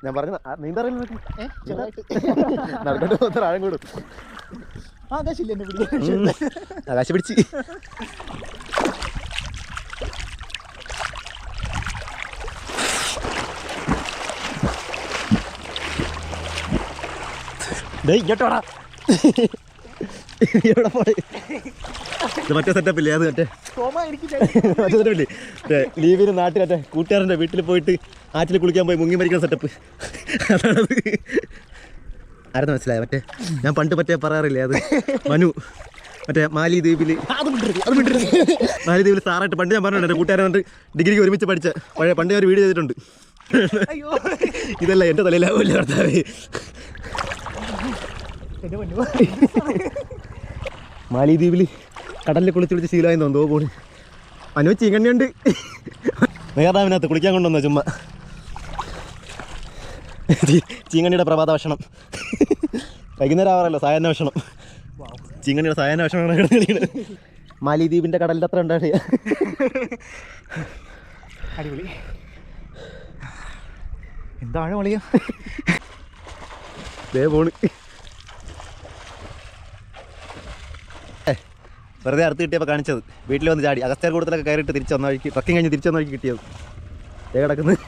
ഞാൻ പറഞ്ഞു നീന്തറിയില്ല നടക്കോട്ട് പോകുന്ന ആഴം കൂടും. ആകാശ പിടിച്ച് ഇങ്ങോട്ടോടാ. എവിടെ പോയി മറ്റേ സെറ്റപ്പില്ലേ? അത് മറ്റേ സെറ്റപ്പില്ലേ ലീവിന് നാട്ടിൽ മറ്റേ കൂട്ടുകാരൻ്റെ വീട്ടിൽ പോയിട്ട് ആറ്റിൽ കുളിക്കാൻ പോയി മുങ്ങി മരിക്കുന്ന സെറ്റപ്പ് അതാണത്. ആരെന്ന് മനസ്സിലായ? മറ്റേ ഞാൻ പണ്ട് മറ്റേ പറയാറില്ലേ അത് മനു മറ്റേ മാലിദ്വീപിൽ മാലിദ്വീപിൽ സാറായിട്ട് പണ്ട് ഞാൻ പറഞ്ഞിട്ടുണ്ട്. കൂട്ടുകാരൻ വന്നിട്ട് ഡിഗ്രിക്ക് ഒരുമിച്ച് പഠിച്ച പഴയ പണ്ട് ഞാൻ ഒരു വീഡിയോ ചെയ്തിട്ടുണ്ട്. ഇതല്ല എൻ്റെ തലയിലാവില്ല കർത്താവേ. മാലിദ്വീപിൽ കടലിൽ കുളിച്ച് ശീലമായി തോന്നുന്നു പോണ്. അനു ചീങ്കണ്ണിയുണ്ട് നേതാവിനകത്ത് കുളിക്കാൻ കൊണ്ടുവന്നോ ചുമ്മാ. ചീങ്കണ്ണിയുടെ പ്രഭാത ഭക്ഷണം വൈകുന്നേരം ആവാറല്ലോ സായാഹ്ന ഭക്ഷണം. ചീങ്കണ്ണിയുടെ സായാഹ്ന ഭക്ഷണമാണ് കിടന്നത്. മാലിദ്വീപിൻ്റെ കടലിൻ്റെ അത്ര ഉണ്ടാണ്. അടിപൊളി. എന്താണ് വിളിയ ദേ പോണ്. വെറുതെ അടുത്ത് കിട്ടിയപ്പോൾ കാണിച്ചത്. വീട്ടിൽ വന്ന് ചാടി അഗസ്ത്യാർ കൂടത്തിലൊക്കെ കയറിയിട്ട് തിരിച്ചു വന്ന വഴിക്ക് ട്രക്കിങ് കഴിഞ്ഞ് തിരിച്ചു വന്ന വഴിക്ക് കിട്ടിയത്. കിടക്കുന്നത്